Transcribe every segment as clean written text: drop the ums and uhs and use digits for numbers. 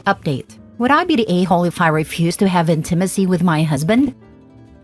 Update. Would I be the a-hole if I refused to have intimacy with my husband?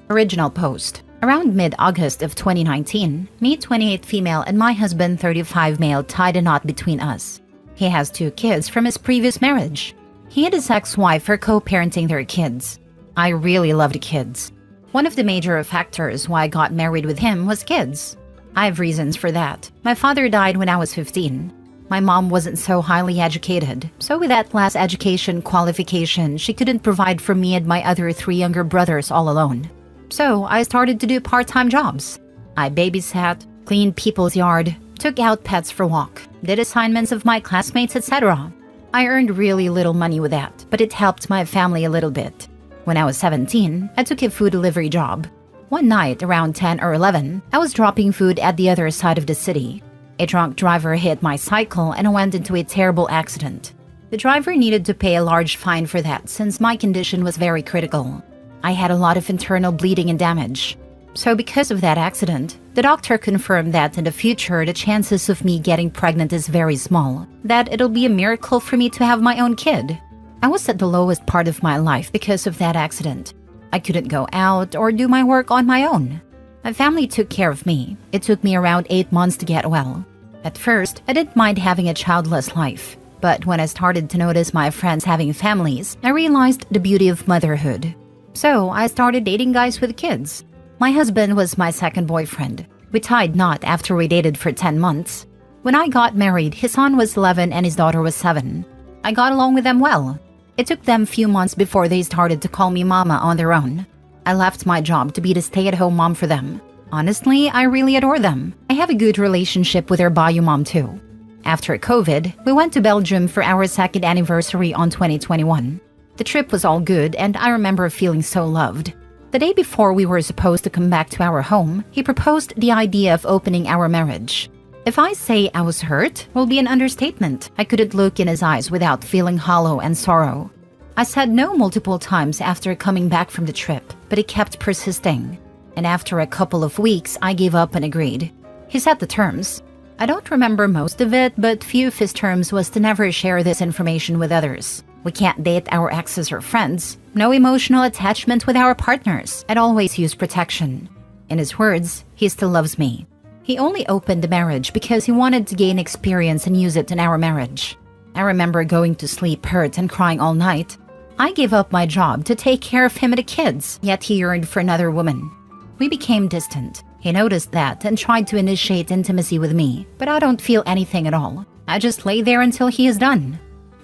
Original post. Around mid-August of 2019, me 28 female and my husband 35 male tied a knot between us. He has 2 kids from his previous marriage. He and his ex-wife are co-parenting their kids. I really love the kids. One of the major factors why I got married with him was kids. I have reasons for that. My father died when I was 15. My mom wasn't so highly educated, so with that last education qualification, she couldn't provide for me and my other 3 younger brothers all alone. So I started to do part-time jobs. I babysat, cleaned people's yard, took out pets for walk, did assignments of my classmates, etc. I earned really little money with that, but it helped my family a little bit. When I was 17, I took a food delivery job. One night, around 10 or 11, I was dropping food at the other side of the city. A drunk driver hit my cycle and I went into a terrible accident. The driver needed to pay a large fine for that since my condition was very critical. I had a lot of internal bleeding and damage. So because of that accident, the doctor confirmed that in the future the chances of me getting pregnant is very small, that it'll be a miracle for me to have my own kid. I was at the lowest part of my life because of that accident. I couldn't go out or do my work on my own. My family took care of me. It took me around 8 months to get well. At first, I didn't mind having a childless life, but when I started to notice my friends having families, I realized the beauty of motherhood. So I started dating guys with kids. My husband was my second boyfriend. We tied knot after we dated for 10 months. When I got married, his son was 11 and his daughter was 7. I got along with them well. It took them few months before they started to call me mama on their own. I left my job to be the stay-at-home mom for them. Honestly, I really adore them. I have a good relationship with their bio mom too. After COVID, we went to Belgium for our 2nd anniversary on 2021. The trip was all good and I remember feeling so loved. The day before we were supposed to come back to our home, he proposed the idea of opening our marriage. If I say I was hurt, will be an understatement. I couldn't look in his eyes without feeling hollow and sorrow. I said no multiple times after coming back from the trip, but he kept persisting. And after a couple of weeks, I gave up and agreed. He set the terms. I don't remember most of it, but few of his terms was to never share this information with others. We can't date our exes or friends. No emotional attachment with our partners. I'd always use protection. In his words, he still loves me. He only opened the marriage because he wanted to gain experience and use it in our marriage. I remember going to sleep hurt and crying all night. I gave up my job to take care of him and the kids, yet he yearned for another woman. We became distant. He noticed that and tried to initiate intimacy with me, but I don't feel anything at all. I just lay there until he is done.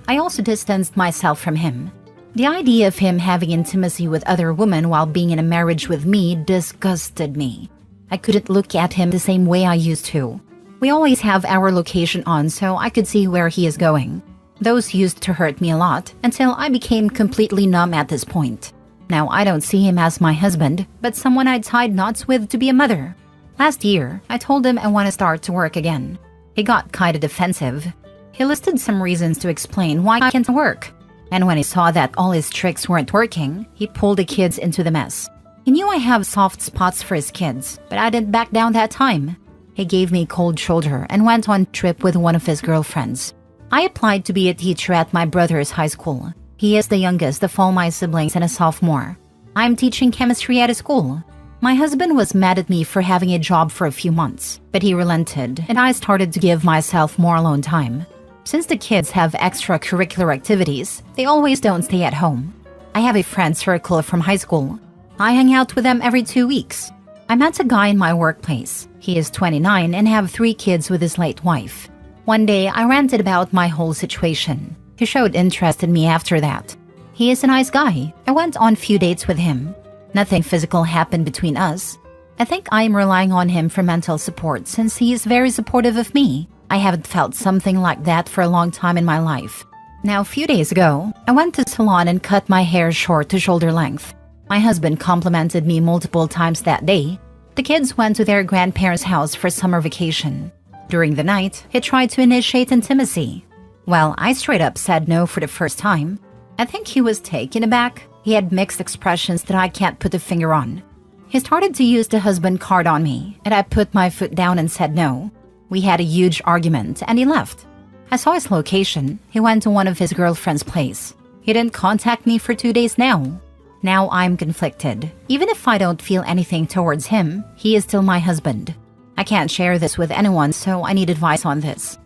I also distanced myself from him. The idea of him having intimacy with other women while being in a marriage with me disgusted me. I couldn't look at him the same way I used to. We always have our location on so I could see where he is going. Those used to hurt me a lot until I became completely numb at this point. Now I don't see him as my husband, but someone I tied knots with to be a mother. Last year, I told him I want to start to work again. He got kinda defensive. He listed some reasons to explain why I can't work. And when he saw that all his tricks weren't working, he pulled the kids into the mess. He knew I have soft spots for his kids, but I didn't back down that time. He gave me a cold shoulder and went on a trip with one of his girlfriends. I applied to be a teacher at my brother's high school. He is the youngest of all my siblings and a sophomore. I'm teaching chemistry at a school. My husband was mad at me for having a job for a few months, but he relented and I started to give myself more alone time. Since the kids have extracurricular activities, they always don't stay at home. I have a friend circle from high school. I hang out with them every 2 weeks. I met a guy in my workplace. He is 29 and have 3 kids with his late wife. One day, I ranted about my whole situation. He showed interest in me after that. He is a nice guy. I went on few dates with him. Nothing physical happened between us. I think I am relying on him for mental support since he is very supportive of me. I haven't felt something like that for a long time in my life. Now, a few days ago, I went to the salon and cut my hair short to shoulder length. My husband complimented me multiple times that day. The kids went to their grandparents' house for summer vacation. During the night, he tried to initiate intimacy. Well, I straight up said no for the first time. I think he was taken aback. He had mixed expressions that I can't put a finger on. He started to use the husband card on me, and I put my foot down and said no. We had a huge argument, and he left. I saw his location. He went to one of his girlfriend's place. He didn't contact me for 2 days now. Now I'm conflicted. Even if I don't feel anything towards him, he is still my husband. I can't share this with anyone, so I need advice on this.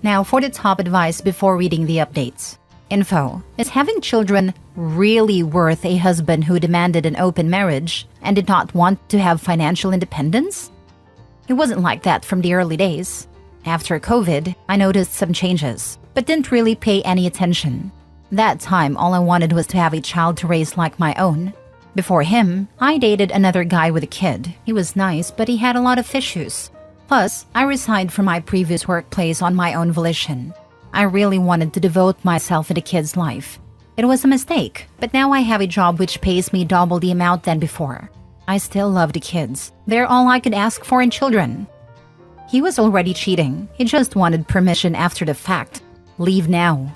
Now for the top advice before reading the updates. Info: is having children really worth a husband who demanded an open marriage and did not want to have financial independence? It wasn't like that from the early days. After COVID, I noticed some changes, but didn't really pay any attention. That time, all I wanted was to have a child to raise like my own. Before him, I dated another guy with a kid. He was nice, but he had a lot of issues. Plus, I resigned from my previous workplace on my own volition. I really wanted to devote myself to the kid's life. It was a mistake, but now I have a job which pays me double the amount than before. I still love the kids. They're all I could ask for in children. He was already cheating. He just wanted permission after the fact. Leave now.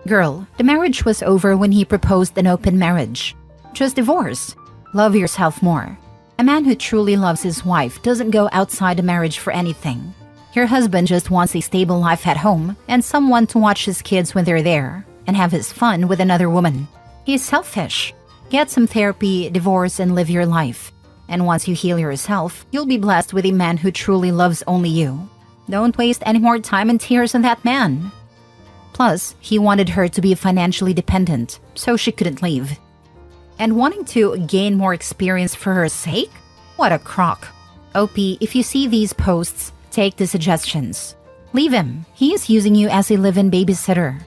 Girl, the marriage was over when he proposed an open marriage. Just divorce. Love yourself more. A man who truly loves his wife doesn't go outside the marriage for anything. Your husband just wants a stable life at home and someone to watch his kids when they're there and have his fun with another woman. He's selfish. Get some therapy, divorce, and live your life. And once you heal yourself, you'll be blessed with a man who truly loves only you. Don't waste any more time and tears on that man. Plus, he wanted her to be financially dependent, so she couldn't leave. And wanting to gain more experience for her sake? What a crock. OP, if you see these posts, take the suggestions. Leave him. He is using you as a live-in babysitter.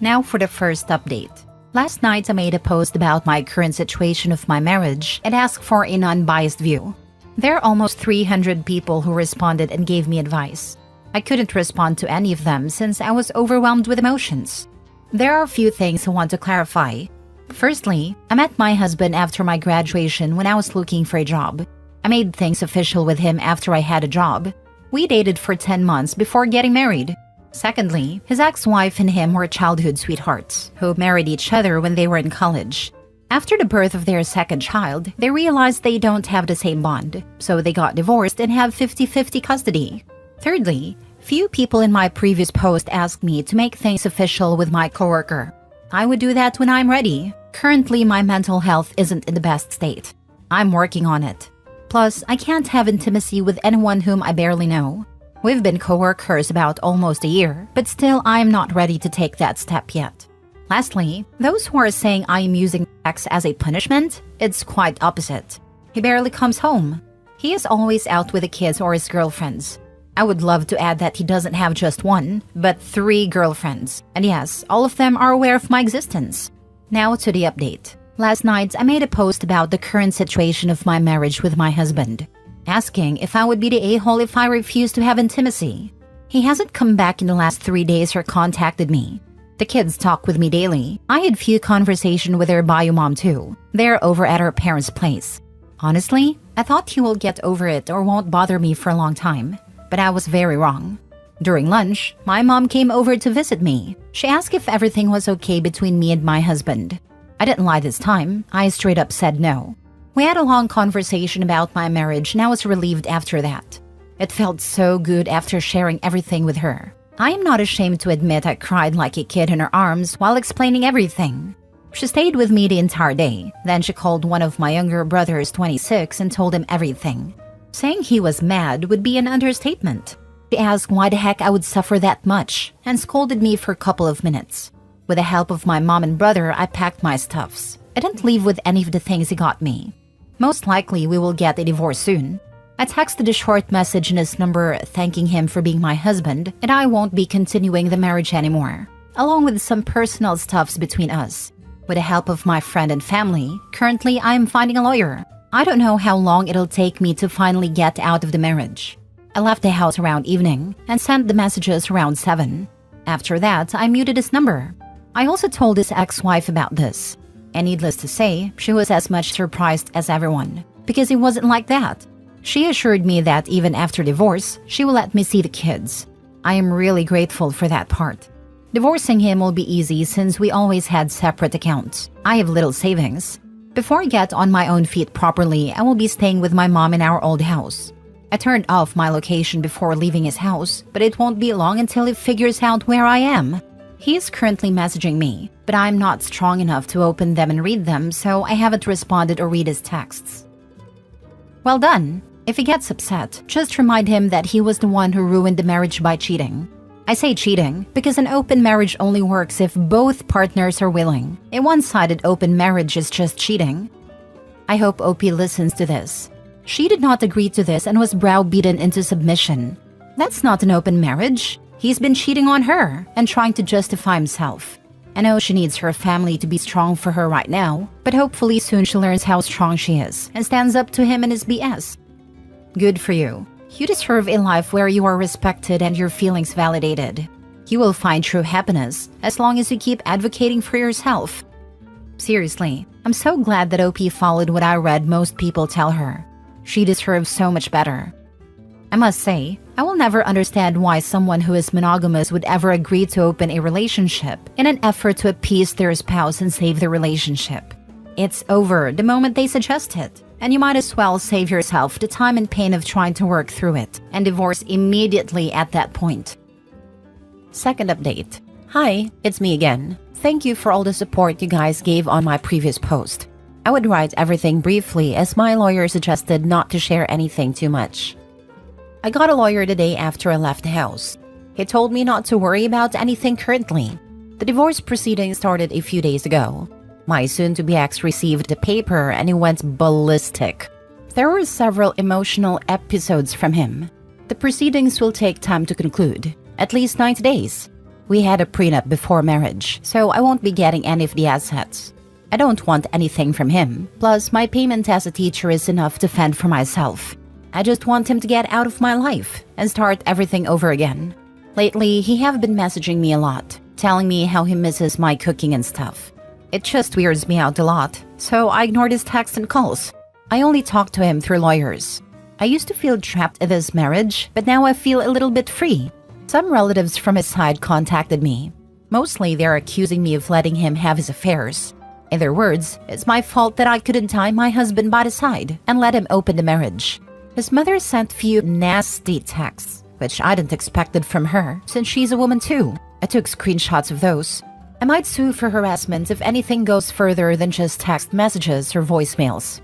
Now for the first update. Last night I made a post about my current situation of my marriage and asked for an unbiased view. There are almost 300 people who responded and gave me advice. I couldn't respond to any of them since I was overwhelmed with emotions. There are a few things I want to clarify. Firstly, I met my husband after my graduation when I was looking for a job. I made things official with him after I had a job. We dated for 10 months before getting married. Secondly, his ex-wife and him were childhood sweethearts who married each other when they were in college. After the birth of their second child, they realized they don't have the same bond, so they got divorced and have 50-50 custody. Thirdly, few people in my previous post asked me to make things official with my coworker. I would do that when I'm ready. Currently, my mental health isn't in the best state. I'm working on it. Plus, I can't have intimacy with anyone whom I barely know. We've been coworkers about almost a year, but still I'm not ready to take that step yet. Lastly, those who are saying I am using sex as a punishment, it's quite opposite. He barely comes home. He is always out with the kids or his girlfriends. I would love to add that he doesn't have just one, but 3 girlfriends. And yes, all of them are aware of my existence. Now to the update. Last night, I made a post about the current situation of my marriage with my husband, asking if I would be the a-hole if I refused to have intimacy. He hasn't come back in the last 3 days or contacted me. The kids talk with me daily. I had few conversation with their bio mom too. They're over at our parents' place. Honestly, I thought he will get over it or won't bother me for a long time. But I was very wrong. During lunch, my mom came over to visit me. She asked if everything was okay between me and my husband. I didn't lie this time. I straight up said no. We had a long conversation about my marriage and I was relieved after that. It felt so good after sharing everything with her. I am not ashamed to admit I cried like a kid in her arms while explaining everything. She stayed with me the entire day. Then she called one of my younger brothers, 26, and told him everything. Saying he was mad would be an understatement. She asked why the heck I would suffer that much and scolded me for a couple of minutes. With the help of my mom and brother, I packed my stuffs. I didn't leave with any of the things he got me. Most likely we will get a divorce soon. I texted a short message in his number thanking him for being my husband and I won't be continuing the marriage anymore, along with some personal stuffs between us. With the help of my friend and family, currently I am finding a lawyer. I don't know how long it'll take me to finally get out of the marriage. I left the house around evening and sent the messages around 7. After that, I muted his number. I also told his ex-wife about this. And needless to say, she was as much surprised as everyone, because it wasn't like that. She assured me that even after divorce, she will let me see the kids. I am really grateful for that part. Divorcing him will be easy since we always had separate accounts. I have little savings. Before I get on my own feet properly, I will be staying with my mom in our old house. I turned off my location before leaving his house, but it won't be long until he figures out where I am. He is currently messaging me, but I'm not strong enough to open them and read them, so I haven't responded or read his texts. Well done. If he gets upset, just remind him that he was the one who ruined the marriage by cheating. I say cheating because an open marriage only works if both partners are willing. A one-sided open marriage is just cheating. I hope OP listens to this. She did not agree to this and was browbeaten into submission. That's not an open marriage. He's been cheating on her and trying to justify himself. I know she needs her family to be strong for her right now, but hopefully soon she learns how strong she is and stands up to him and his BS. Good for you. You deserve a life where you are respected and your feelings validated. You will find true happiness as long as you keep advocating for yourself. Seriously, I'm so glad that OP followed what I read most people tell her. She deserves so much better. I must say, I will never understand why someone who is monogamous would ever agree to open a relationship in an effort to appease their spouse and save the relationship. It's over the moment they suggest it, and you might as well save yourself the time and pain of trying to work through it and divorce immediately at that point. Second update. Hi, it's me again. Thank you for all the support you guys gave on my previous post. I would write everything briefly as my lawyer suggested not to share anything too much. I got a lawyer the day after I left the house. He told me not to worry about anything currently. The divorce proceedings started a few days ago. My soon-to-be ex received the paper and he went ballistic. There were several emotional episodes from him. The proceedings will take time to conclude, at least 90 days. We had a prenup before marriage, so I won't be getting any of the assets. I don't want anything from him, plus my payment as a teacher is enough to fend for myself. I just want him to get out of my life and start everything over again. Lately, he have been messaging me a lot, telling me how he misses my cooking and stuff. It just weirds me out a lot, so I ignored his texts and calls. I only talk to him through lawyers. I used to feel trapped in this marriage, but now I feel a little bit free. Some relatives from his side contacted me. Mostly they're accusing me of letting him have his affairs. In their words, it's my fault that I couldn't tie my husband by the side and let him open the marriage. His mother sent few nasty texts, which I didn't expected from her since she's a woman too. I took screenshots of those. I might sue for harassment if anything goes further than just text messages or voicemails.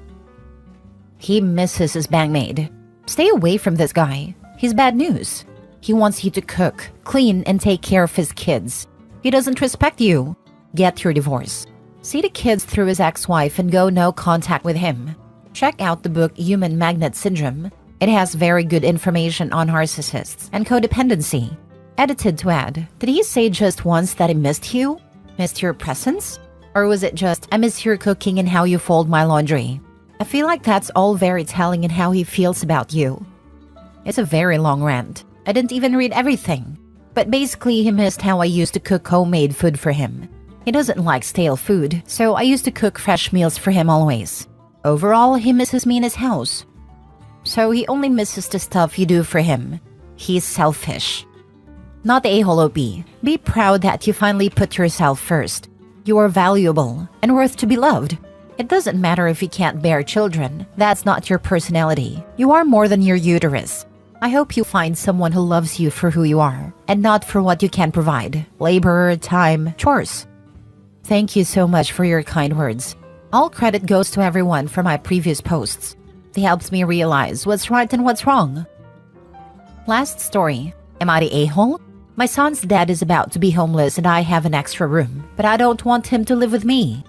He misses his bandmate. Stay away from this guy. He's bad news. He wants you to cook, clean, and take care of his kids. He doesn't respect you. Get your divorce. See the kids through his ex-wife and go no contact with him. Check out the book Human Magnet Syndrome. It has very good information on narcissists and codependency. Edited to add, did he say just once that he missed you? Missed your presence? Or was it just, I miss your cooking and how you fold my laundry? I feel like that's all very telling in how he feels about you. It's a very long rant. I didn't even read everything. But basically he missed how I used to cook homemade food for him. He doesn't like stale food, so I used to cook fresh meals for him always. Overall, he misses me in his house. So he only misses the stuff you do for him. He's selfish. Not the a-hole OP. Be proud that you finally put yourself first. You are valuable and worth to be loved. It doesn't matter if you can't bear children. That's not your personality. You are more than your uterus. I hope you find someone who loves you for who you are and not for what you can provide. Labor, time, chores. Thank you so much for your kind words. All credit goes to everyone for my previous posts. It helps me realize what's right and what's wrong. Last story. Am I the a-hole? My son's dad is about to be homeless and I have an extra room, but I don't want him to live with me.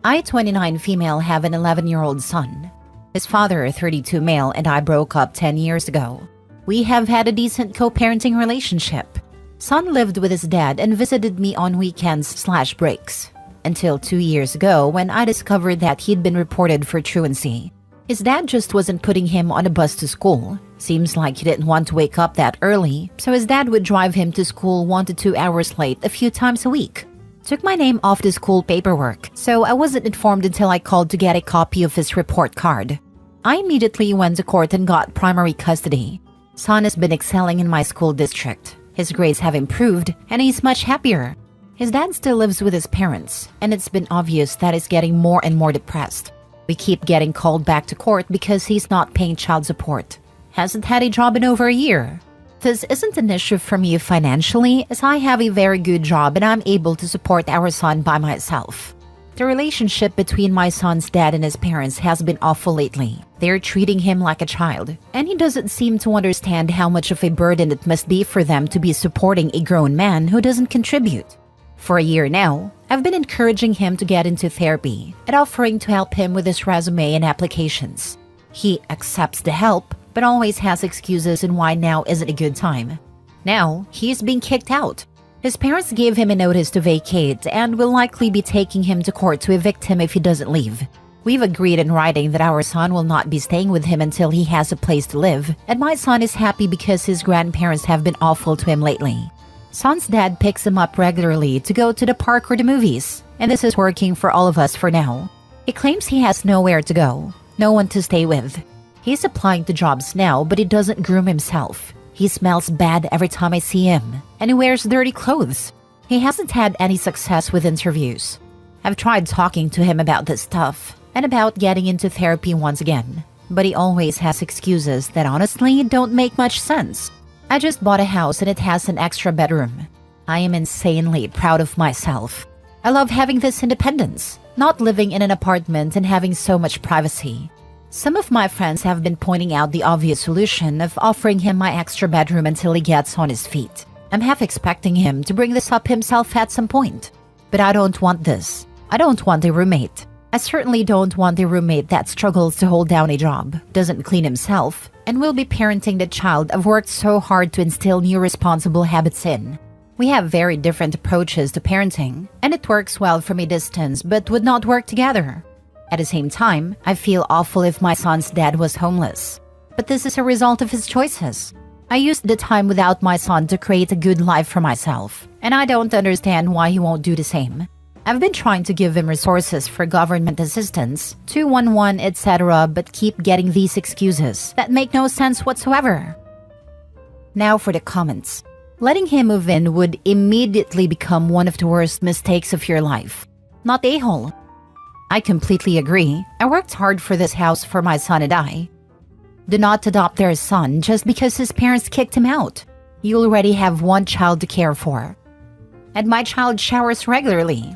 I, 29 female, have an 11-year-old son. His father, 32 male, and I broke up 10 years ago. We have had a decent co-parenting relationship. Son lived with his dad and visited me on weekends/breaks. Until 2 years ago when I discovered that he'd been reported for truancy. His dad just wasn't putting him on a bus to school. Seems like he didn't want to wake up that early, so his dad would drive him to school 1 to 2 hours late a few times a week. Took my name off the school paperwork, so I wasn't informed until I called to get a copy of his report card. I immediately went to court and got primary custody. Son has been excelling in my school district. His grades have improved, and he's much happier. His dad still lives with his parents, and it's been obvious that he's getting more and more depressed. We keep getting called back to court because he's not paying child support. Hasn't had a job in over a year. This isn't an issue for me financially, as I have a very good job and I'm able to support our son by myself. The relationship between my son's dad and his parents has been awful lately. They're treating him like a child, and he doesn't seem to understand how much of a burden it must be for them to be supporting a grown man who doesn't contribute. For a year now, I've been encouraging him to get into therapy and offering to help him with his resume and applications. He accepts the help, but always has excuses on why now isn't a good time. Now, he's being kicked out. His parents gave him a notice to vacate and will likely be taking him to court to evict him if he doesn't leave. We've agreed in writing that our son will not be staying with him until he has a place to live, and my son is happy because his grandparents have been awful to him lately. Son's dad picks him up regularly to go to the park or the movies, and this is working for all of us for now. He claims he has nowhere to go, no one to stay with. He's applying to jobs now, but he doesn't groom himself. He smells bad every time I see him, and he wears dirty clothes. He hasn't had any success with interviews. I've tried talking to him about this stuff, and about getting into therapy once again, but he always has excuses that honestly don't make much sense. I just bought a house and it has an extra bedroom. I am insanely proud of myself. I love having this independence, not living in an apartment and having so much privacy. Some of my friends have been pointing out the obvious solution of offering him my extra bedroom until he gets on his feet. I'm half expecting him to bring this up himself at some point. But I don't want this. I don't want a roommate. I certainly don't want a roommate that struggles to hold down a job, doesn't clean himself, and will be parenting the child I've worked so hard to instill new responsible habits in. We have very different approaches to parenting, and it works well from a distance but would not work together. At the same time, I feel awful if my son's dad was homeless. But this is a result of his choices. I used the time without my son to create a good life for myself, and I don't understand why he won't do the same. I've been trying to give him resources for government assistance, 211, etc., but keep getting these excuses that make no sense whatsoever. Now for the comments. Letting him move in would immediately become one of the worst mistakes of your life. Not a-hole. I completely agree. I worked hard for this house for my son and I. Do not adopt their son just because his parents kicked him out. You already have one child to care for. And my child showers regularly.